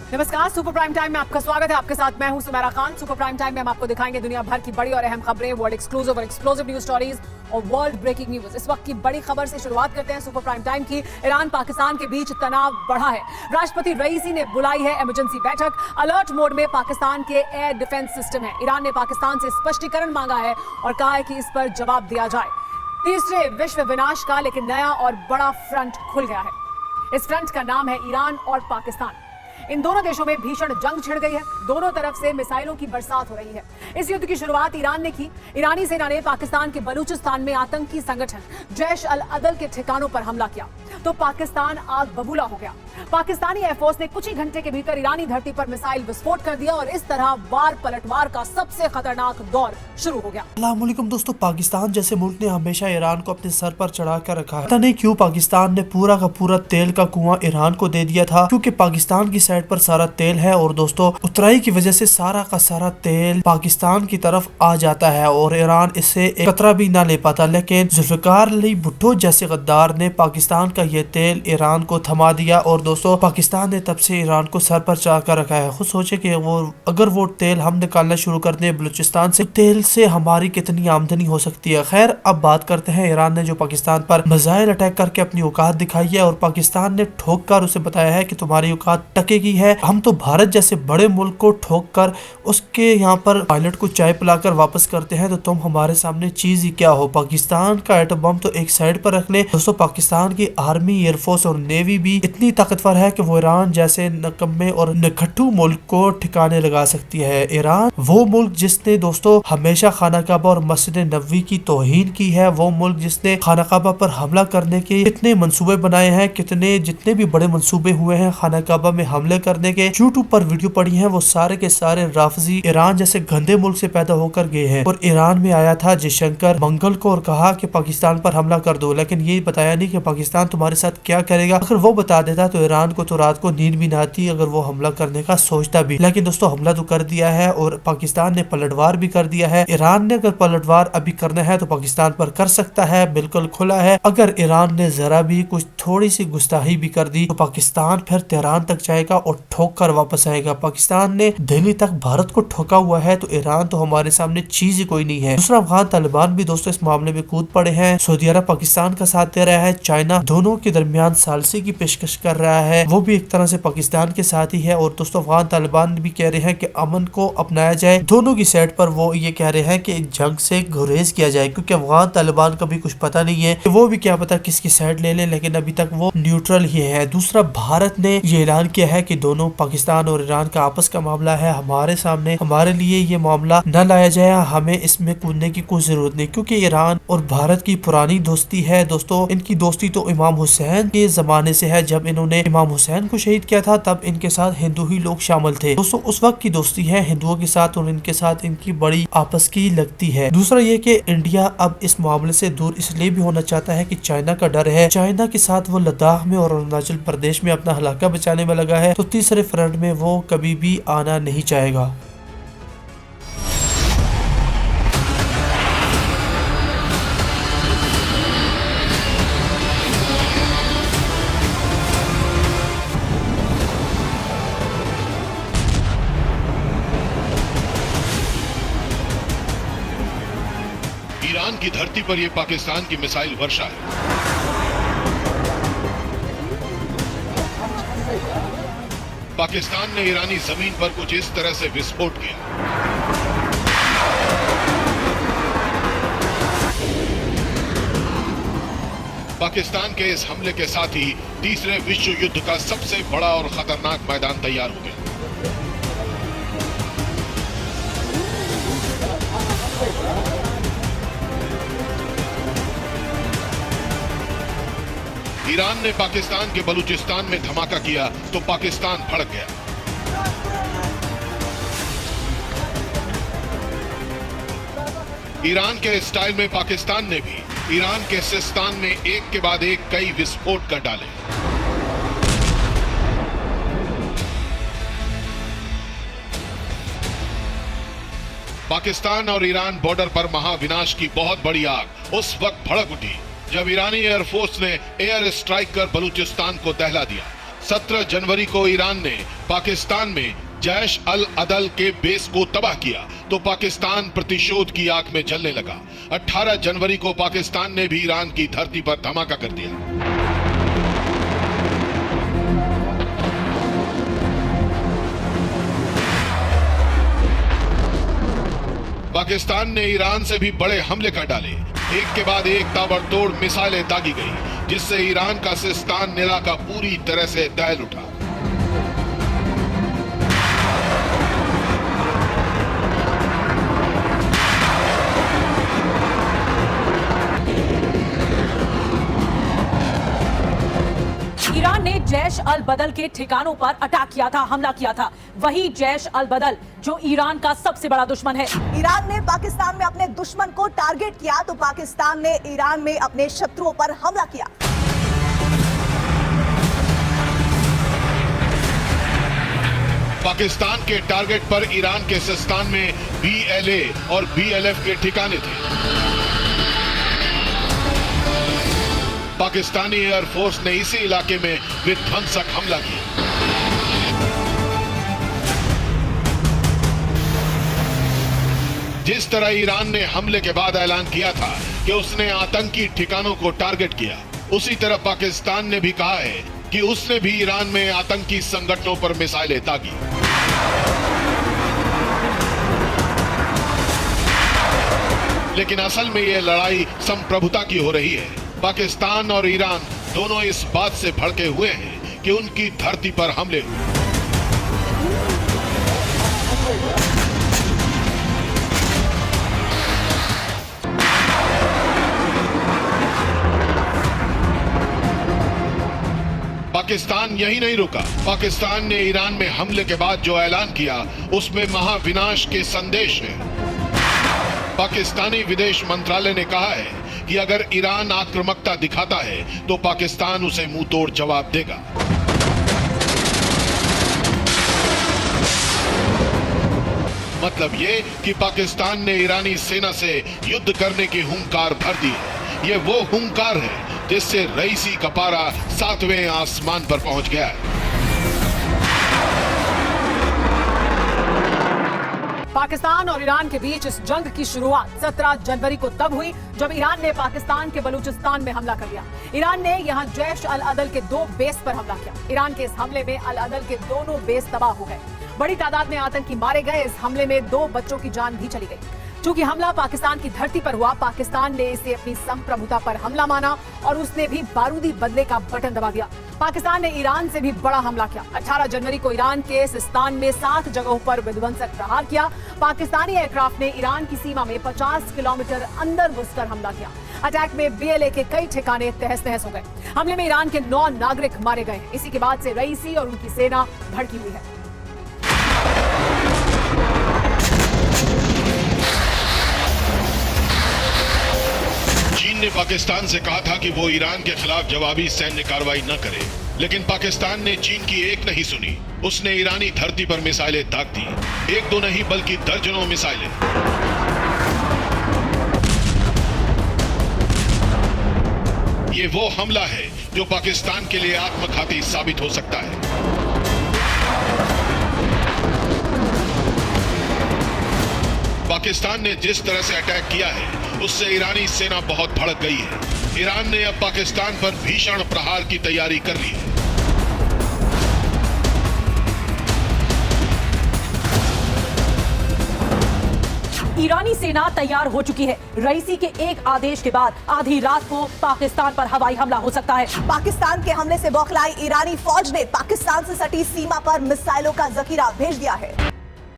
नमस्कार, super prime time में आपका स्वागत है। आपके साथ मैं हूं Sumera Khan. Super prime time में हम आपको दिखाएंगे दुनिया भर की बड़ी और अहम खबरें, वर्ल्ड एक्सक्लूसिव और एक्सप्लोसिव न्यूज स्टोरीज और वर्ल्ड ब्रेकिंग न्यूज। इस वक्त की बड़ी खबर से शुरुआत करते हैं सुपर प्राइम टाइम की। ईरान पाकिस्तान के बीच तनाव बढ़ा है। राष्ट्रपति रईसी ने बुलाई है इमरजेंसी बैठक। अलर्ट मोड में पाकिस्तान के एयर डिफेंस सिस्टम है। ईरान ने पाकिस्तान से स्पष्टीकरण मांगा है और कहा है कि इस पर जवाब दिया जाए। तीसरे विश्व विनाश का लेकिन नया और बड़ा फ्रंट खुल गया है। इस फ्रंट का नाम है ईरान और पाकिस्तान। इन दोनों देशों में भीषण जंग छिड़ गई है। दोनों तरफ से मिसाइलों की बरसात हो रही है। इस युद्ध की शुरुआत ईरान ने की। ईरानी सेना ने पाकिस्तान के बलूचिस्तान में आतंकी संगठन जैश अल अदल के ठिकानों पर हमला किया तो पाकिस्तान आग बबूला हो गया। पाकिस्तानी एयरफोर्स ने कुछ ही घंटे के भीतर ईरानी धरती पर मिसाइल विस्फोट कर दिया और इस तरह वार पलटवार का सबसे खतरनाक दौर शुरू हो गया। अस्सलाम वालेकुम दोस्तों, पाकिस्तान जैसे मुल्क ने हमेशा ईरान को अपने सर पर चढ़ा कर रखा है। पता नहीं क्यों पाकिस्तान ने पूरा का पूरा तेल का कुआं ईरान को दे दिया था, क्योंकि पाकिस्तान की साइड पर सारा तेल है और दोस्तों उतराई की वजह से सारा का सारा तेल पाकिस्तान की तरफ आ जाता है और ईरान इससे एक कतरा भी ना ले पाता। लेकिन जुल्फिकार अली भुट्टो जैसे गद्दार ने पाकिस्तान का ये तेल ईरान को थमा दिया और दोस्तों पाकिस्तान ने तब से ईरान को सर पर चढ़ा कर रखा है। खुद सोचे कि अगर वो तेल हम निकालना शुरू कर दें बलूचिस्तान से, तेल से हमारी कितनी आमदनी हो सकती है। खैर, अब बात करते हैं ईरान ने जो पाकिस्तान पर मिसाइल अटैक करके अपनी औकात दिखाई है और पाकिस्तान ने ठोक कर उसे बताया है कि तुम्हारी औकात टकेगी है। हम तो भारत जैसे बड़े मुल्क को ठोक कर उसके यहाँ पर पायलट को चाय पिलाकर वापस करते हैं, तो तुम हमारे सामने चीज ही क्या हो। पाकिस्तान का एटम बम तो एक साइड पर रख ले दोस्तों, पाकिस्तान की आर्मी, एयरफोर्स और नेवी भी इतनी ताकतवर है कि वो ईरान जैसे नकम्मे और निकट्टू मुल्क को ठिकाने लगा सकती है। ईरान वो मुल्क जिसने दोस्तों हमेशा खाना काबा और मस्जिद नबवी की तौहीन की है, वो मुल्क जिसने खाना काबा पर हमला करने के कितने मंसूबे बनाए हैं, जितने भी बड़े मंसूबे हुए हैं खाना काबा में हमले करने के, यूट्यूब पर वीडियो पड़ी है, वो सारे के सारे राफजी ईरान जैसे गंदे मुल्क से पैदा होकर गए हैं। और ईरान में आया था जयशंकर मंगल को और कहा कि पाकिस्तान पर हमला कर दो, लेकिन ये बताया नहीं कि पाकिस्तान तुम्हारे साथ क्या करेगा। अगर वो बता देता तो ईरान को तो रात को नींद भी ना आती अगर वो हमला करने का सोचता भी। लेकिन दोस्तों हमला तो कर दिया है और पाकिस्तान ने पलटवार भी कर दिया है। ईरान ने अगर पलटवार अभी करना है तो पाकिस्तान पर कर सकता है, बिल्कुल खुला है। अगर ईरान ने जरा भी कुछ थोड़ी सी गुस्ताही भी कर दी तो पाकिस्तान फिर तेहरान तक जाएगा और ठोक कर वापस आएगा। पाकिस्तान ने दिल्ली तक भारत को ठोका हुआ है तो ईरान तो हमारे सामने चीज ही कोई नहीं है। दूसरा, अफगान तालिबान भी दोस्तों इस मामले में कूद पड़े हैं। सऊदी अरब पाकिस्तान का साथ दे रहा है, चाइना दोनों के दरमियान सालसी की पेशकश कर रहा है, वो भी एक तरह से पाकिस्तान के साथ ही है। और दोस्तों अफगान तालिबान भी कह रहे हैं कि अमन को अपनाया जाए। दोनों की साइड पर वो ये कह रहे हैं कि जंग से गुरेज किया जाए, क्योंकि अफगान तालिबान का भी कुछ पता नहीं है, वो भी क्या पता किसकी साइड ले ले, लेकिन अभी तक वो न्यूट्रल ही है। दूसरा, भारत ने ये ऐलान किया है कि दोनों पाकिस्तान और ईरान का आपस का मामला है, हमारे सामने हमारे लिए ये मामला न लाया जाए, हमें इसमें कूदने की कोई जरूरत नहीं, क्योंकि ईरान और भारत की पुरानी दोस्ती है। दोस्तों इनकी दोस्ती तो इमाम हुसैन के जमाने से है। जब इन्होंने इमाम हुसैन को शहीद किया था तब इनके साथ हिंदू ही लोग शामिल थे। दोस्तों उस वक्त की दोस्ती है हिंदुओं के साथ और इनके साथ इनकी बड़ी आपस की लगती है। दूसरा ये कि इंडिया अब इस मामले से दूर इसलिए भी होना चाहता है कि चाइना का डर है। चाइना के साथ वो लद्दाख में और अरुणाचल प्रदेश में अपना इलाका बचाने में लगा है, तो तीसरे फ्रंट में वो कभी भी आना नहीं चाहेगा। ईरान की धरती पर यह पाकिस्तान की मिसाइल वर्षा है। पाकिस्तान ने ईरानी जमीन पर कुछ इस तरह से विस्फोट किया। पाकिस्तान के इस हमले के साथ ही तीसरे विश्व युद्ध का सबसे बड़ा और खतरनाक मैदान तैयार हो गया। ईरान ने पाकिस्तान के बलूचिस्तान में धमाका किया तो पाकिस्तान भड़क गया। ईरान के स्टाइल में पाकिस्तान ने भी ईरान के सिस्तान में एक के बाद एक कई विस्फोट कर डाले। पाकिस्तान और ईरान बॉर्डर पर महाविनाश की बहुत बड़ी आग उस वक्त भड़क उठी जब ईरानी एयरफोर्स ने एयर स्ट्राइक कर बलूचिस्तान को दहला दिया। 17 जनवरी को ईरान ने पाकिस्तान में जैश अल अदल के बेस को तबाह किया तो पाकिस्तान प्रतिशोध की आग में जलने लगा। 18 जनवरी को पाकिस्तान ने भी ईरान की धरती पर धमाका कर दिया। पाकिस्तान ने ईरान से भी बड़े हमले कर डाले। एक के बाद एक ताबड़तोड़ मिसाइलें दागी गई, जिससे ईरान का सिस्तान इलाका पूरी तरह से दहल उठा। ईरान ने जैश अल बदल के ठिकानों पर अटैक किया था, हमला किया था। वही जैश अल बदल जो ईरान का सबसे बड़ा दुश्मन है। ईरान ने पाकिस्तान में अपने दुश्मन को टारगेट किया तो पाकिस्तान ने ईरान में अपने शत्रुओं पर हमला किया। पाकिस्तान के टारगेट पर ईरान के सिस्तान में BLA और BLF के ठिकाने थे। पाकिस्तानी एयरफोर्स ने इसी इलाके में विध्वंसक हमला किया। जिस तरह ईरान ने हमले के बाद ऐलान किया था कि उसने आतंकी ठिकानों को टारगेट किया, उसी तरह पाकिस्तान ने भी कहा है कि उसने भी ईरान में आतंकी संगठनों पर मिसाइलें दागी। लेकिन असल में यह लड़ाई संप्रभुता की हो रही है। पाकिस्तान और ईरान दोनों इस बात से भड़के हुए हैं कि उनकी धरती पर हमले हुए। पाकिस्तान यही नहीं रुका। पाकिस्तान ने ईरान में हमले के बाद जो ऐलान किया उसमें महाविनाश के संदेश हैं। पाकिस्तानी विदेश मंत्रालय ने कहा है कि अगर ईरान आक्रामकता दिखाता है तो पाकिस्तान उसे मुंह तोड़ जवाब देगा। मतलब ये कि पाकिस्तान ने ईरानी सेना से युद्ध करने की हुंकार भर दी है। ये वो हुंकार है जिससे रईसी का पारा 7वें आसमान पर पहुंच गया है। पाकिस्तान और ईरान के बीच इस जंग की शुरुआत 17 जनवरी को तब हुई जब ईरान ने पाकिस्तान के बलूचिस्तान में हमला कर दिया। ईरान ने यहां जैश अल अदल के 2 बेस पर हमला किया। ईरान के इस हमले में अल अदल के दोनों बेस तबाह हो गए। बड़ी तादाद में आतंकी मारे गए। इस हमले में 2 बच्चों की जान भी चली गई। चूंकि हमला पाकिस्तान की धरती पर हुआ, पाकिस्तान ने इसे अपनी संप्रभुता पर हमला माना और उसने भी बारूदी बदले का बटन दबा दिया। पाकिस्तान ने ईरान से भी बड़ा हमला किया। 18 जनवरी को ईरान के सिस्तान में 7 जगहों पर विध्वंसक प्रहार किया। पाकिस्तानी एयरक्राफ्ट ने ईरान की सीमा में 50 किलोमीटर अंदर घुसकर हमला किया। अटैक में BLA के कई ठिकाने तहस नहस हो गए। हमले में ईरान के 9 नागरिक मारे गए। इसी के बाद से रईसी और उनकी सेना भड़की हुई है। चीन ने पाकिस्तान से कहा था कि वो ईरान के खिलाफ जवाबी सैन्य कार्रवाई न करे, लेकिन पाकिस्तान ने चीन की एक नहीं सुनी। उसने ईरानी धरती पर मिसाइलें दाग दी। 1-2 नहीं बल्कि दर्जनों मिसाइलें। ये वो हमला है जो पाकिस्तान के लिए आत्मघाती साबित हो सकता है। पाकिस्तान ने जिस तरह से अटैक किया है उससे ईरानी सेना बहुत भड़क गई है। ईरान ने अब पाकिस्तान पर भीषण प्रहार की तैयारी कर ली है। ईरानी सेना तैयार हो चुकी है। रईसी के एक आदेश के बाद आधी रात को पाकिस्तान पर हवाई हमला हो सकता है। पाकिस्तान के हमले से बौखलाई ईरानी फौज ने पाकिस्तान से सटी सीमा पर मिसाइलों का जखीरा भेज दिया है।